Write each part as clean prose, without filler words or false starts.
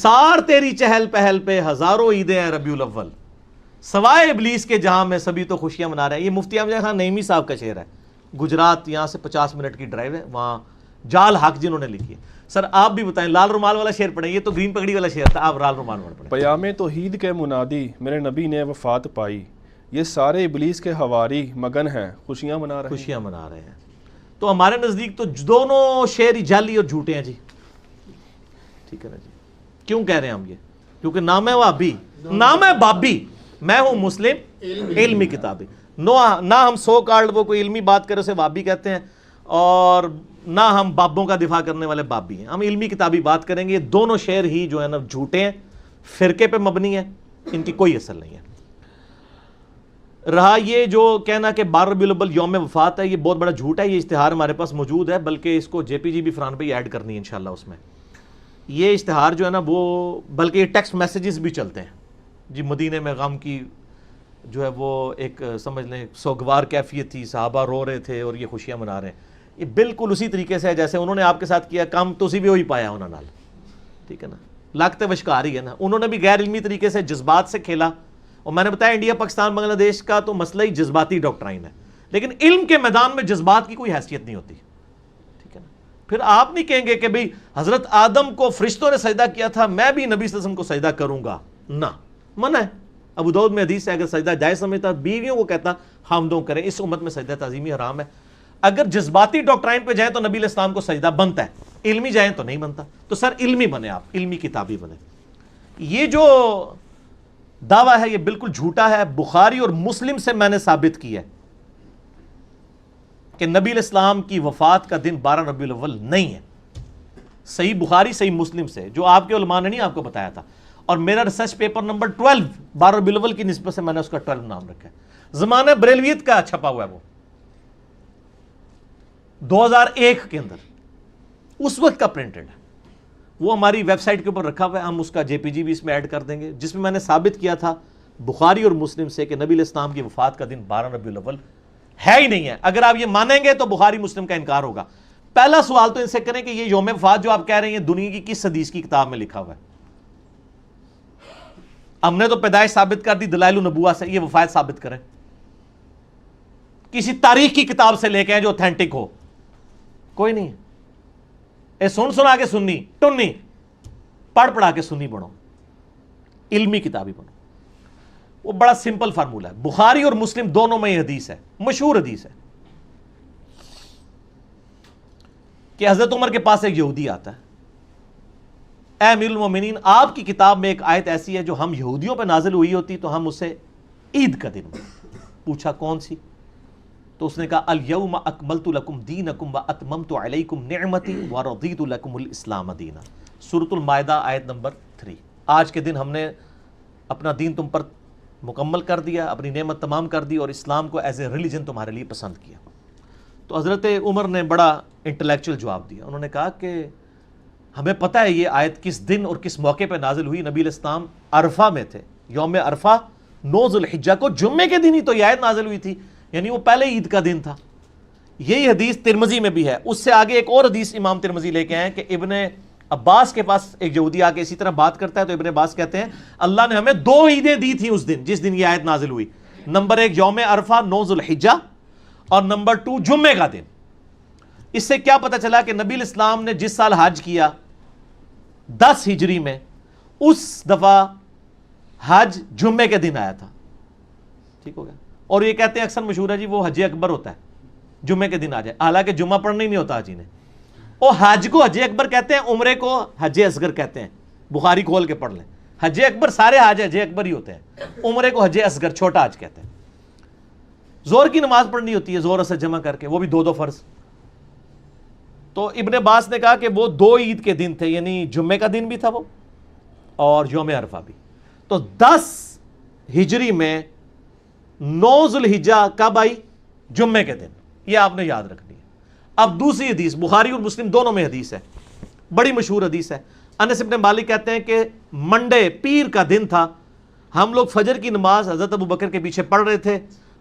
سار تیری چہل پہل پہ ہزاروں عیدیں ہیں ربیع الاول، سوائے ابلیس کے جہاں میں سبھی تو خوشیاں منا رہے ہیں۔ یہ مفتی احمد خان نعیمی صاحب کا شعر ہے، گجرات، یہاں سے 50 منٹ کی ڈرائیو ہے، وہاں جال حق جنہوں نے لکھی ہے۔ سر آپ بھی بتائیں، لال رومال والا شعر پڑھیں، یہ تو گرین پگڑی والا شعر تھا، آپ لال رومال والا پڑھیں۔ پیام توحید کے منادی میرے نبی نے وفات پائی، یہ سارے ابلیس کے حواری مگن ہیں خوشیاں منا رہے ہیں۔ خوشیاں منا رہے ہیں۔ تو ہمارے نزدیک تو دونوں شعر ہی جعلی اور جھوٹے ہیں جی، ٹھیک ہے نا جی۔ کیوں کہہ رہے ہیں ہم یہ؟ کیونکہ نام ہے وابی، نام ہے بابی، میں ہوں مسلم علمی کتابی۔ نہ ہم سو کارڈ وہ کوئی علمی بات کرے اسے وابی کہتے ہیں، اور نہ ہم بابوں کا دفاع کرنے والے بابی ہیں، ہم علمی کتابی بات کریں گے۔ یہ دونوں شعر ہی جو ہے نا جھوٹے ہیں، فرقے پہ مبنی ہیں، ان کی کوئی اصل نہیں ہے۔ رہا یہ جو کہنا کہ 12 ربیع الاول یوم وفات ہے، یہ بہت بڑا جھوٹ ہے۔ یہ اشتہار ہمارے پاس موجود ہے، بلکہ اس کو جے پی جی بھی فرحان بھائی ایڈ کرنی ہے انشاءاللہ اس میں۔ یہ اشتہار جو ہے نا وہ، بلکہ یہ ٹیکسٹ میسیجز بھی چلتے ہیں جی، مدینے میں غم کی جو ہے وہ ایک سمجھ لیں سوگوار کیفیت تھی، صحابہ رو رہے تھے اور یہ خوشیاں منا رہے ہیں۔ یہ بالکل اسی طریقے سے ہے جیسے انہوں نے آپ کے ساتھ کیا کام، تو اسی بھی وہی پایا انہوں نے، ٹھیک ہے نا، لگتے وشکار ہی ہے نا۔ انہوں نے بھی غیر علمی طریقے سے جذبات سے کھیلا، اور میں نے بتایا انڈیا پاکستان بنگلہ دیش کا تو مسئلہ ہی جذباتی ڈاکٹرائن ہے، لیکن علم کے میدان میں جذبات کی کوئی حیثیت نہیں ہوتی، ٹھیک ہے نا۔ پھر آپ نہیں کہیں گے کہ بھئی حضرت آدم کو فرشتوں نے سجدہ کیا تھا، میں بھی نبی صلی اللہ علیہ وسلم کو سجدہ کروں گا، نہ، منع ہے۔ ابو داؤد میں حدیث ہے، اگر سجدہ جائز سمجھتا بیویوں کو کہتا حمدوں کریں، اس امت میں سجدہ تعظیمی حرام ہے۔ اگر جذباتی ڈاکٹرائن پہ جائیں تو نبی علیہ السلام کو سجدہ بنتا ہے، علمی جائیں تو نہیں بنتا۔ تو سر علمی بنے، آپ علمی کتابی بنے۔ یہ جو دعویٰ ہے یہ بالکل جھوٹا ہے۔ بخاری اور مسلم سے میں نے ثابت کیا ہے کہ نبی علیہ السلام کی وفات کا دن 12 ربیع الاول نہیں ہے، صحیح بخاری صحیح مسلم سے، جو آپ کے علماء نے نہیں آپ کو بتایا تھا۔ اور میرا ریسرچ پیپر نمبر 12 12 ربیع الاول کی نسبت سے میں نے اس کا 12 نام رکھا ہے، زمانہ بریلویت کا چھپا ہوا ہے، وہ 2001 کے اندر اس وقت کا پرنٹڈ ہے، وہ ہماری ویب سائٹ کے اوپر رکھا ہوا ہے، ہم اس کا جے پی جی بھی اس میں ایڈ کر دیں گے، جس میں میں نے ثابت کیا تھا بخاری اور مسلم سے کہ نبی علیہ السلام کی وفات کا دن 12 ربیع الاول ہے ہی نہیں ہے۔ اگر آپ یہ مانیں گے تو بخاری مسلم کا انکار ہوگا۔ پہلا سوال تو ان سے کریں کہ یہ یوم وفات جو آپ کہہ رہے ہیں دنیا کی کس حدیث کی کتاب میں لکھا ہوا ہے؟ ہم نے تو پیدائش ثابت کر دی دلائل النبوہ سے، یہ وفات ثابت کریں کسی تاریخ کی کتاب سے لے کے ہیں جو اوتھینٹک ہو، کوئی نہیں ہے۔ اے سن سنا کے سنی ٹنی، پڑھ پڑھا کے سنی بنو، علمی کتابی بنو۔ وہ بڑا سمپل فارمولہ ہے، بخاری اور مسلم دونوں میں یہ حدیث ہے، مشہور حدیث ہے کہ حضرت عمر کے پاس ایک یہودی آتا ہے، اے امیر المومنین آپ کی کتاب میں ایک آیت ایسی ہے جو ہم یہودیوں پہ نازل ہوئی ہوتی تو ہم اسے عید کا دن میں، پوچھا کون سی؟ تو اس نے کہا الیوم اکملت لکم دینکم واتممت علیکم نعمتی ورضیت لکم الاسلام دینا، سورۃ المائدہ آیت نمبر 3۔ آج کے دن ہم نے اپنا دین تم پر مکمل کر دیا، اپنی نعمت تمام کر دی، اور اسلام کو ایز اے ریلیجن تمہارے لیے پسند کیا۔ تو حضرت عمر نے بڑا انٹلیکچوئل جواب دیا، انہوں نے کہا کہ ہمیں پتہ ہے یہ آیت کس دن اور کس موقع پہ نازل ہوئی، نبی علیہ السلام عرفہ میں تھے، یوم عرفہ 9 ذو الحجہ کو، جمعے کے دن ہی تو یہ آیت نازل ہوئی تھی، یعنی وہ پہلے عید کا دن تھا۔ یہی حدیث ترمذی میں بھی ہے، اس سے آگے ایک اور حدیث امام ترمذی لے کے آئے کہ ابن عباس کے پاس ایک یہودی آ کے اسی طرح بات کرتا ہے، تو ابن عباس کہتے ہیں اللہ نے ہمیں 2 عیدیں دی تھیں اس دن جس دن یہ آیت نازل ہوئی، نمبر 1 یوم عرفہ 9 ذو الحجہ، اور نمبر 2 جمعے کا دن۔ اس سے کیا پتہ چلا کہ نبی علیہ السلام نے جس سال حج کیا 10 ہجری میں، اس دفعہ حج جمعے کے دن آیا تھا، ٹھیک ہو گیا۔ اور یہ کہتے ہیں اکثر مشہور ہے جی وہ حج اکبر ہوتا ہے، جمعے کے دن آ جائے، حالانکہ جمعہ پڑھنا ہی نہیں ہوتا حجی نے۔ اور حج کو حج اکبر کہتے ہیں، عمرے کو حج اصغر کہتے ہیں، بخاری کھول کے پڑھ لیں، حج اکبر سارے حج اکبر ہی ہوتے ہیں، عمرے کو حج اصغر چھوٹا حج کہتے ہیں۔ زور کی نماز پڑھنی ہوتی ہے زور اثر جمع کر کے، وہ بھی 2 فرض۔ تو ابن عباس نے کہا کہ وہ 2 عید کے دن تھے، یعنی جمعے کا دن بھی تھا وہ اور یوم عرفہ بھی۔ تو 10 ہجری میں 9 ذو الحجہ کب آئی؟ جمعے کے دن، یہ آپ نے یاد رکھنی ہے۔ اب دوسری حدیث بخاری اور مسلم دونوں میں حدیث ہے، بڑی مشہور حدیث ہے۔ انس بن مالک کہتے ہیں کہ منڈے پیر کا دن تھا، ہم لوگ فجر کی نماز حضرت ابو بکر کے پیچھے پڑھ رہے تھے،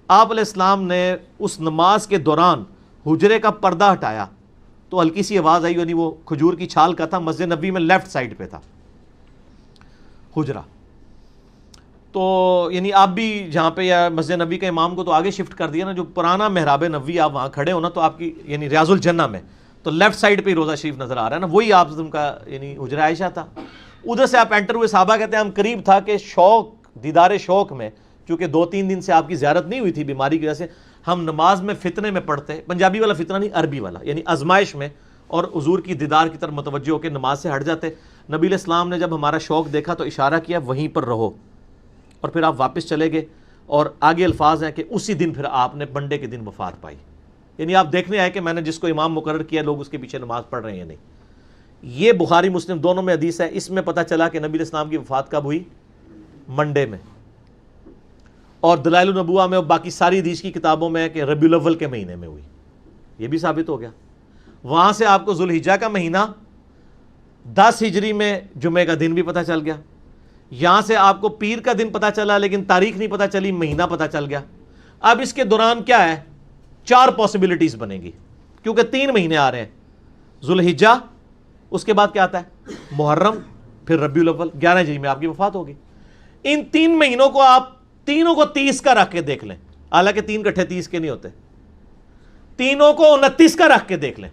آپ علیہ السلام نے اس نماز کے دوران حجرے کا پردہ ہٹایا تو ہلکی سی آواز آئی، یعنی وہ کھجور کی چھال کا تھا، مسجد نبی میں لیفٹ سائڈ پہ تھا، حجرہ. تو یعنی آپ بھی جہاں پہ یا مسجد نبی کا امام کو تو آگے شفٹ کر دیا نا, جو پرانا محراب نبوی آپ وہاں کھڑے ہو نا, تو آپ کی یعنی ریاض الجنہ میں تو لیفٹ سائڈ پہ ہی روضہ شریف نظر آ رہا ہے نا, وہی آپ کا یعنی حجرہ عائشہ تھا. ادھر سے آپ انٹر ہوئے, صحابہ کہتے ہیں ہم قریب تھا کہ شوق, دیدار شوق میں, چونکہ 2-3 دن سے آپ کی زیارت نہیں ہوئی تھی بیماری کی وجہ سے, ہم نماز میں فتنے میں پڑھتے, پنجابی والا فتنہ نہیں عربی والا, یعنی آزمائش میں, اور حضور کی دیدار کی طرف متوجہ ہو کے نماز سے ہٹ جاتے. نبی علیہ السلام نے جب ہمارا شوق دیکھا تو اشارہ کیا وہیں پر رہو, اور پھر آپ واپس چلے گئے. اور آگے الفاظ ہیں کہ اسی دن پھر آپ نے منڈے کے دن وفات پائی. یعنی آپ دیکھنے آئے کہ میں نے جس کو امام مقرر کیا لوگ اس کے پیچھے نماز پڑھ رہے ہیں یا نہیں. یہ بخاری مسلم دونوں میں حدیث ہے. اس میں پتہ چلا کہ نبی علیہ السلام کی وفات کب ہوئی؟ منڈے میں. اور دلائل النبوہ میں اور باقی ساری حدیث کی کتابوں میں ہے کہ ربیع الاول کے مہینے میں ہوئی. یہ بھی ثابت ہو گیا. وہاں سے آپ کو ذوالحجہ کا مہینہ 10 ہجری میں جمعے کا دن بھی پتہ چل گیا. یہاں سے آپ کو پیر کا دن پتہ چلا لیکن تاریخ نہیں پتہ چلی, مہینہ پتہ چل گیا. اب اس کے دوران کیا ہے, 4 پاسبلٹیز بنے گی, کیونکہ 3 مہینے آ رہے ہیں. ذوالحجہ, اس کے بعد کیا آتا ہے محرم, پھر ربیع الاول, 11 ہجری میں آپ کی وفات ہوگی. ان 3 مہینوں کو آپ تینوں کو 30 کا رکھ کے دیکھ لیں, حالانکہ 3 کٹھے 30 کے نہیں ہوتے, تینوں کو 29 کا رکھ کے دیکھ لیں.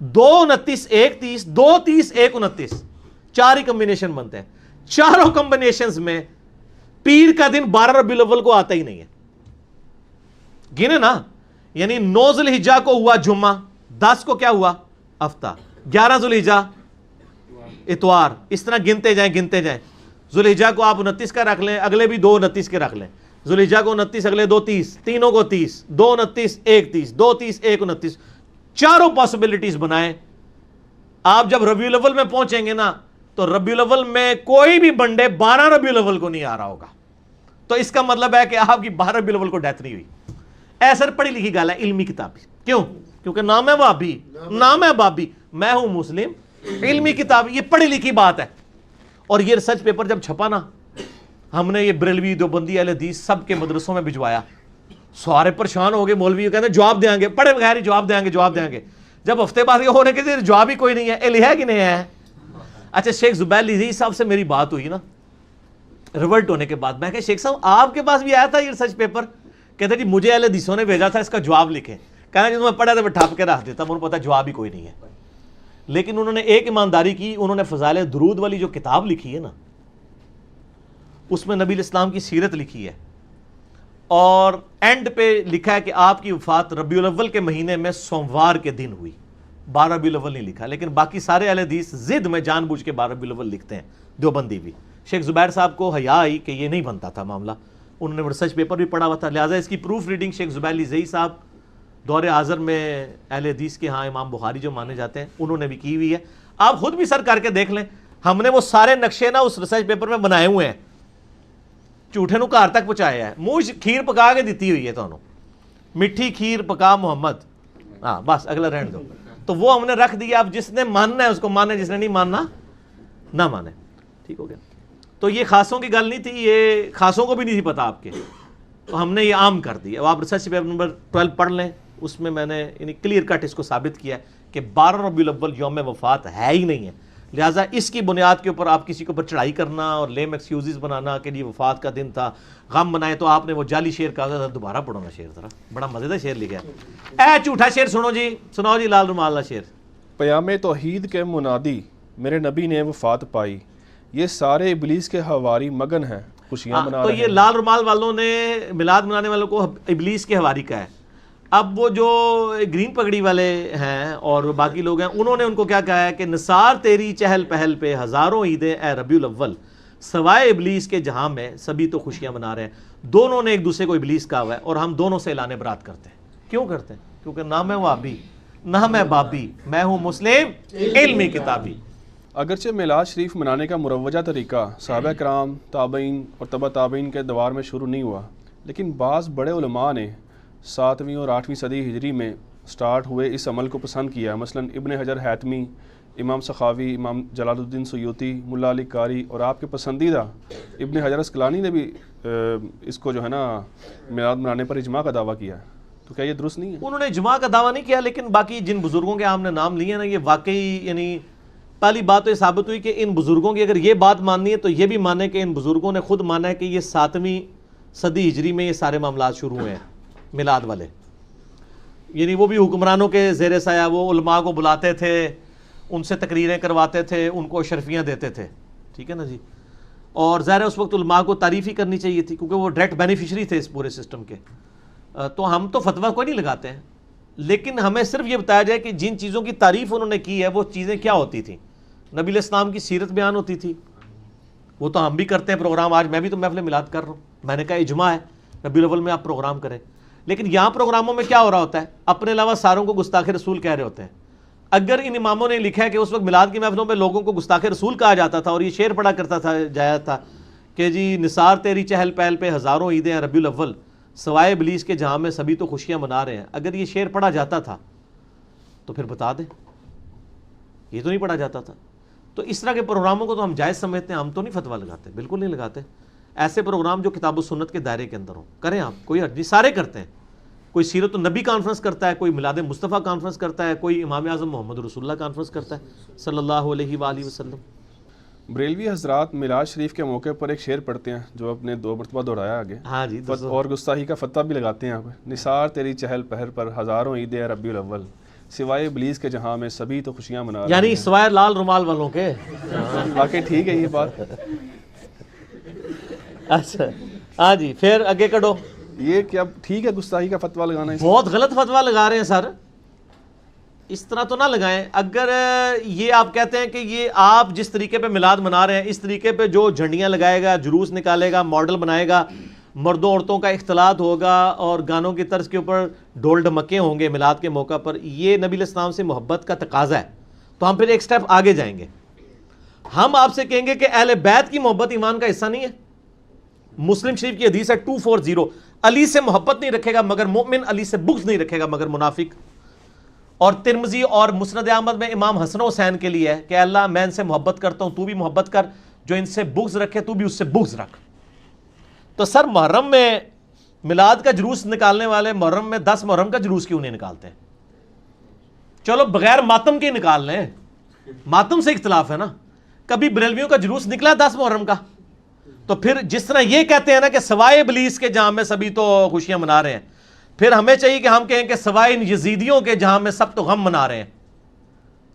2 29 1 30, 2 30 1 29, 4 ہی کمبینیشن بنتے ہیں. چاروں کمبینیشنز میں پیر کا دن 12 ربیع الاول کو آتا ہی نہیں ہے. گنے نا, یعنی 9 ذوالحجہ کو ہوا جمعہ, 10 کو کیا ہوا ہفتہ, 11 ذوالحجہ اتوار, اس طرح گنتے جائیں. ذوالحجہ کو آپ 29 کا رکھ لیں, اگلے بھی 2 29 کے رکھ لیں. ذوالحجہ کو 29, اگلے 2 30, تینوں کو 30, 2 29 1 30, 2 30 1 29, چاروں پاسبلٹیز بنائیں. آپ جب ربیع الاول میں پہنچیں گے نا, تو ربیع الاول میں کوئی بھی بنڈے 12 ربیع الاول کو نہیں آ رہا ہوگا. تو اس کا مطلب ہے کہ آپ کی 12 ربیع الاول کو ڈیتھ نہیں ہوئی. ایسا پڑھی لکھی گل ہے, علمی کتاب. کیوں؟ کیونکہ نام ہے وہابی, نام ہے بابی, میں ہوں مسلم. علمی کتاب, یہ پڑھی لکھی بات ہے. اور یہ ریسرچ پیپر جب چھپا نا, ہم نے یہ بریلوی, دیوبندی, اہل حدیث سب کے مدرسوں میں بھجوایا. سارے پریشان ہو گئے, مولوی کہتے ہیں جواب دیں گے, پڑھے بغیر ہی جواب دیں گے. جب ہفتے بعد یہ ہونے کے جواب ہی کوئی نہیں ہے, اہل ہے کہ نہیں ہے. اچھا, شیخ زبیر لیزی صاحب سے میری بات ہوئی نا ریورٹ ہونے کے بعد, میں کہ شیخ صاحب آپ کے پاس بھی آیا تھا یہ ریسرچ پیپر؟ کہتے جی مجھے اہل حدیثوں نے بھیجا تھا, اس کا جواب لکھیں. کہنا جی میں پڑھا تھا, میں ٹھپ کے رکھ دیتا, مجھے پتا جواب ہی کوئی نہیں ہے. لیکن انہوں نے ایک ایمانداری کی, انہوں نے فضائل درود والی جو کتاب لکھی ہے نا, اس میں نبی علیہ السلام کی سیرت لکھی ہے, اور اینڈ پہ لکھا ہے کہ آپ کی وفات ربیع الاول کے مہینے میں سوموار کے دن ہوئی. 12 ربیع الاول نہیں لکھا, لیکن باقی سارے اہل حدیث ضد میں جان بوجھ کے 12 ربیع الاول لکھتے ہیں, دیوبندی بھی. شیخ زبیر صاحب کو حیا آئی کہ یہ نہیں بنتا تھا معاملہ, انہوں نے ریسرچ پیپر بھی پڑھا ہوا تھا, لہٰذا اس کی پروف ریڈنگ شیخ زبیر لیزی صاحب دور حاضر میں اہل حدیث کے ہاں امام بخاری جو مانے جاتے ہیں, انہوں نے بھی کی ہوئی ہے. آپ خود بھی سر کر کے دیکھ لیں, ہم نے وہ سارے نقشے نا اس ریسرچ پیپر میں بنائے ہوئے ہیں, جھوٹے نو گھر تک پہنچایا ہے. منہ کھیر پکا کے دیتی ہوئی ہے تمہیں, میٹھی کھیر پکا محمد, ہاں بس اگلا رہن دو. تو وہ ہم نے رکھ دیا, اب جس نے ماننا ہے اس کو مانے, جس نے نہیں ماننا نہ مانے. ٹھیک ہو گیا. تو یہ خاصوں کی گل نہیں تھی, یہ خاصوں کو بھی نہیں تھی پتا آپ کے, تو ہم نے یہ عام کر دی. اب آپ ریسرچ پیپر نمبر 12 پڑھ لیں, اس میں میں نے یعنی کلیئر کٹ اس کو ثابت کیا ہے کہ 12 ربیع الاول یوم وفات ہے ہی نہیں ہے. لہٰذا اس کی بنیاد کے اوپر آپ کسی کے اوپر چڑھائی کرنا اور لیم ایکسکیوزز بنانا کہ یہ وفات کا دن تھا, غم بنائے. تو آپ نے وہ جعلی شعر کہا تھا, دوبارہ پڑھو نا شعر ذرا, بڑا مزیدار شعر لکھا ہے. اے جھوٹا شعر سنو جی, سناؤ جی لال رومال والا شعر. پیام توحید کے منادی میرے نبی نے وفات پائی, یہ سارے ابلیس کے حواری مگن ہیں خوشیاں منا تو رہے ہیں. یہ لال رومال والوں نے میلاد منانے والوں کو ابلیس کے حواری کا ہے. اب وہ جو گرین پگڑی والے ہیں اور باقی لوگ ہیں, انہوں نے ان کو کیا کہا ہے کہ نثار تیری چہل پہل پہ ہزاروں عیدیں اے ربیع الاول, سوائے ابلیس کے جہاں میں سبھی تو خوشیاں منا رہے ہیں. دونوں نے ایک دوسرے کو ابلیس کہا ہوا ہے, اور ہم دونوں سے اعلان برات کرتے ہیں. کیوں کرتے ہیں؟ کیونکہ نام ہے وہابی, نام ہے بابی, میں ہوں مسلم علمی کتابی. اگرچہ میلاد شریف منانے کا مروجہ طریقہ صحابہ کرام, تابعین اور تبع تابعین کے دوار میں شروع نہیں ہوا, لیکن بعض بڑے علماء نے 7ویں اور 8ویں صدی ہجری میں سٹارٹ ہوئے اس عمل کو پسند کیا. مثلا ابن حجر حیتمی, امام سخاوی, امام جلال الدین سیوطی, ملا علی قاری اور آپ کے پسندیدہ ابن حجر اسقلانی نے بھی اس کو جو ہے نا میلاد منانے پر اجماع کا دعویٰ کیا ہے. تو کیا یہ درست نہیں ہے؟ انہوں نے اجماع کا دعویٰ نہیں کیا, لیکن باقی جن بزرگوں کے ہم نے نام لیے نا, یہ واقعی یعنی پہلی بات تو یہ ثابت ہوئی کہ ان بزرگوں کی اگر یہ بات ماننی ہے تو یہ بھی مانے کہ ان بزرگوں نے خود مانا ہے کہ یہ 7ویں صدی ہجری میں یہ سارے معاملات شروع ہوئے ہیں میلاد والے. یعنی وہ بھی حکمرانوں کے زیر سایہ وہ علماء کو بلاتے تھے, ان سے تقریریں کرواتے تھے, ان کو اشرفیاں دیتے تھے, ٹھیک ہے نا جی. اور ظاہر ہے اس وقت علماء کو تعریف ہی کرنی چاہیے تھی کیونکہ وہ ڈائریکٹ بینیفیشری تھے اس پورے سسٹم کے. تو ہم تو فتویٰ کوئی نہیں لگاتے ہیں, لیکن ہمیں صرف یہ بتایا جائے کہ جن چیزوں کی تعریف انہوں نے کی ہے وہ چیزیں کیا ہوتی تھیں. نبی علیہ السلام کی سیرت بیان ہوتی تھی, وہ تو ہم بھی کرتے ہیں پروگرام. آج میں بھی تو محفل میلاد کر رہا ہوں, میں نے کہا اجماع ہے ربیع الاول میں آپ پروگرام کریں. لیکن یہاں پروگراموں میں کیا ہو رہا ہوتا ہے, اپنے علاوہ ساروں کو گستاخ رسول کہہ رہے ہوتے ہیں. اگر ان اماموں نے لکھا ہے کہ اس وقت میلاد کی محفلوں میں لوگوں کو گستاخ رسول کہا جاتا تھا اور یہ شعر پڑھا کرتا تھا جایا تھا کہ جی نثار تیری چہل پہل پہ ہزاروں عیدیں ہیں ربیع الاول, سوائے ابلیس کے جہاں میں سبھی تو خوشیاں منا رہے ہیں, اگر یہ شعر پڑھا جاتا تھا تو پھر بتا دیں, یہ تو نہیں پڑھا جاتا تھا. تو اس طرح کے پروگراموں کو تو ہم جائز سمجھتے ہیں, ہم تو نہیں فتویٰ لگاتے, بالکل نہیں لگاتے. ایسے پروگرام جو کتاب و سنت کے دائرے کے اندر ہوں کریں آپ, کوئی حرج نہیں, سارے کرتے ہیں. کوئی سیرت النبی کانفرنس کرتا ہے, کوئی میلاد مصطفیٰ کانفرنس کرتا ہے, کوئی امام اعظم محمد رسول اللہ کانفرنس کرتا ہے صلی اللہ علیہ وآلہ وسلم. بریلوی حضرات میلاد شریف کے موقع پر ایک شعر پڑھتے ہیں جو اپنے 2 مرتبہ دہرایا آگے. ہاں جی, اور گستاخی کا فتویٰ بھی لگاتے ہیں. آپ نثار تیری چہل پہر پر ہزاروں عیدیں ربیع الاول, سوائے ابلیس کے جہاں میں سبھی تو خوشیاں منا رہے ہیں. یعنی سوائے لال رومال والوں کے. واقعی ٹھیک ہے یہ بات. اچھا ہاں جی, پھر آگے کڑو. یہ کیا ٹھیک ہے گستاخی کا فتویٰ لگانا؟ بہت غلط فتویٰ لگا رہے ہیں سر, اس طرح تو نہ لگائیں. اگر یہ آپ کہتے ہیں کہ یہ آپ جس طریقے پہ میلاد منا رہے ہیں اس طریقے پہ جو جھنڈیاں لگائے گا, جلوس نکالے گا, ماڈل بنائے گا, مردوں عورتوں کا اختلاط ہوگا اور گانوں کی طرز کے اوپر ڈھول ڈھمکے ہوں گے میلاد کے موقع پر, یہ نبی علیہ السلام سے محبت کا تقاضا ہے, تو ہم پھر ایک سٹیپ آگے جائیں گے. ہم آپ سے کہیں گے کہ اہل بیت کی محبت ایمان کا حصہ نہیں ہے. مسلم شریف کی حدیث ہے 240, علی سے محبت نہیں رکھے گا مگر مومن, علی سے بغض نہیں رکھے گا مگر منافق. اور ترمذی اور مسند احمد میں امام حسن و حسین کے لیے ہے کہ اللہ میں ان سے محبت کرتا ہوں, تو بھی محبت کر, جو ان سے بغض رکھے تو بھی اس سے بغض رکھ. تو سر محرم میں میلاد کا جلوس نکالنے والے محرم میں 10 محرم کا جلوس کیوں نہیں نکالتے ہیں؟ چلو بغیر ماتم کے نکال لیں, ماتم سے اختلاف ہے نا. کبھی بریلویوں کا جلوس نکلا 10 محرم کا, تو پھر جس طرح یہ کہتے ہیں نا کہ سوائے ابلیس کے جہاں میں سبھی تو خوشیاں منا رہے ہیں, پھر ہمیں چاہیے کہ ہم کہیں کہ سوائے ان یزیدیوں کے جہاں میں سب تو غم منا رہے ہیں.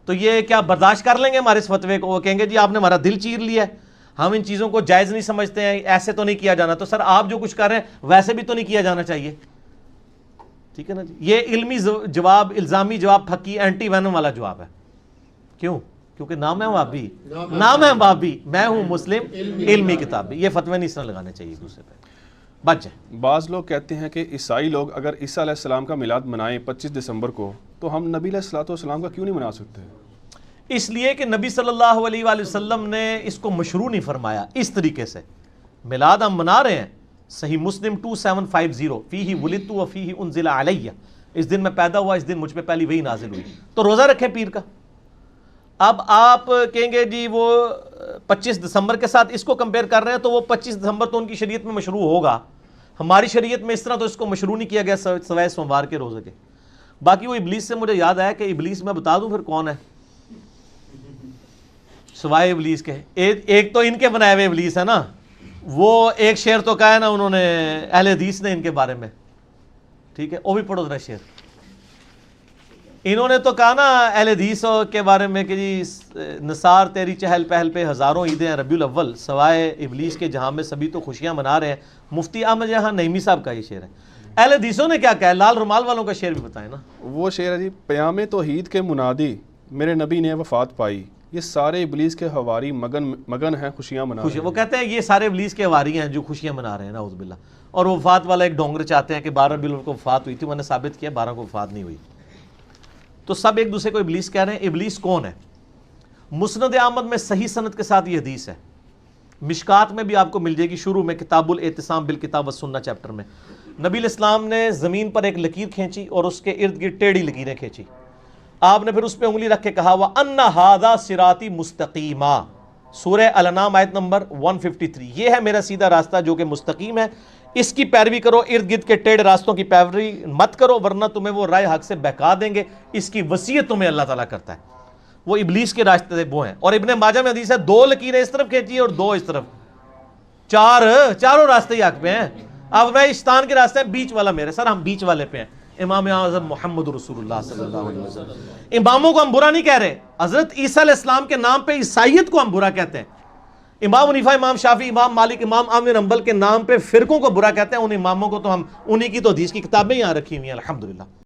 تو یہ کیا برداشت کر لیں گے ہمارے اس فتوے کو؟ وہ کہیں گے جی آپ نے ہمارا دل چیر لیا ہے, ہم ان چیزوں کو جائز نہیں سمجھتے ہیں, ایسے تو نہیں کیا جانا. تو سر آپ جو کچھ کر رہے ہیں ویسے بھی تو نہیں کیا جانا چاہیے, ٹھیک ہے نا جی. یہ علمی جواب, الزامی جواب, پھکی اینٹی وینم والا جواب ہے. کیوں؟ کیونکہ نام ہے وابی, نام ہے وابی, میں ہوں مسلم علمی کتابی. یہ فتوے نہیں اس طرح لگانے چاہیے ایک دوسرے پہ, بچ جائیں. بعض لوگ کہتے ہیں کہ عیسائی لوگ اگر عیسیٰ علیہ السلام کا میلاد منائیں 25 دسمبر کو, تو ہم نبی علیہ السلام کا کیوں نہیں منا سکتے؟ اس لیے کہ نبی صلی اللہ علیہ وآلہ وسلم نے اس کو مشروع نہیں فرمایا اس طریقے سے. میلاد ہم منا رہے ہیں, صحیح مسلم 2750, فیہ ولدت و فیہ انزل علیہ, اس دن میں پیدا ہوا, اس دن مجھ پہ پہلی وحی نازل ہوئی. تو روزہ رکھیں پیر کا. اب آپ کہیں گے جی وہ 25 دسمبر کے ساتھ اس کو کمپیئر کر رہے ہیں, تو وہ 25 دسمبر تو ان کی شریعت میں مشروع ہوگا, ہماری شریعت میں اس طرح تو اس کو مشروع نہیں کیا گیا سوائے سوموار کے روزے کے. باقی وہ ابلیس سے مجھے یاد آیا کہ ابلیس میں بتا دوں پھر کون ہے سوائے ابلیس کے. ایک تو ان کے بنائے ہوئے ابلیس ہے نا, وہ ایک شعر تو کہا ہے نا انہوں نے اہل حدیث نے ان کے بارے میں, ٹھیک ہے, وہ بھی پڑھو ذرا شعر. انہوں نے تو کہا نا اہل حدیث کے بارے میں کہ جی نثار تیری چہل پہل پہ ہزاروں عیدیں ہیں ربیع الاول, سوائے ابلیس کے جہاں میں سبھی تو خوشیاں منا رہے ہیں. مفتی احمد جہاں نعیمی صاحب کا یہ شعر ہے. اہل حدیثوں نے کیا کہا ہے؟ لال رومال والوں کا شعر بھی بتائیں نا. وہ شعر ہے جی, پیام توحید کے منادی میرے نبی نے وفات پائی, یہ سارے ابلیس کے حواری مگن ہیں خوشیاں منا رہے ہیں. وہ کہتے ہیں یہ سارے ابلیس کے حواری ہیں جو خوشیاں منا رہے ہیں, نعوذ باللہ. اور وفات والا ایک ڈونگر چاہتے ہیں کہ 12 ربیع الاول کو وفات ہوئی تھی, میں نے ثابت کیا 12 کو وفات نہیں ہوئی. تو سب ایک دوسرے کو ابلیس کہہ رہے ہیں. ابلیس کون ہے؟ مسند احمد میں صحیح سند کے ساتھ یہ حدیث ہے, مشکات میں بھی آپ کو مل جائے گی, شروع میں کتاب الاعتصام بالکتاب والسنہ چیپٹر میں. نبی علیہ السلام نے زمین پر ایک لکیر کھینچی اور اس کے ارد گرد ٹیڑھی لکیریں کھینچی. آپ نے پھر اس پہ انگلی رکھ کے کہا وَأَنَّ هَذَا صِرَاطِ مُسْتَقِيمًا, سورہ الانعام آیت نمبر 153, یہ ہے میرا سیدھا راستہ جو کہ مستقیم ہے, اس کی پیروی کرو, ارد گرد کے ٹیڑھ راستوں کی پیروی مت کرو ورنہ تمہیں وہ رائے حق سے بہکا دیں گے. اس کی وصیت تمہیں اللہ تعالیٰ کرتا ہے. وہ ابلیس کے راستے وہ ہیں. اور ابن ماجہ میں حدیث ہے 2 لکیریں اس طرف کھینچی اور 2 اس طرف, چاروں راستے ہی حق پہ ہیں. اب میں شیطان کے راستے ہیں, بیچ والا میرے سر, ہم بیچ والے پہ ہیں. امام اعظم محمد رسول اللہ صلی اللہ علیہ وسلم. اماموں کو ہم برا نہیں کہہ رہے, حضرت عیسیٰ علیہ السلام کے نام پہ عیسائیت کو ہم برا کہتے ہیں. امام حنیفہ, امام شافعی, امام مالک, امام احمد بن حنبل کے نام پہ فرقوں کو برا کہتے ہیں. ان اماموں کو تو ہم انہی کی تو حدیث کی کتابیں یہاں رکھی ہوئی ہیں الحمدللہ.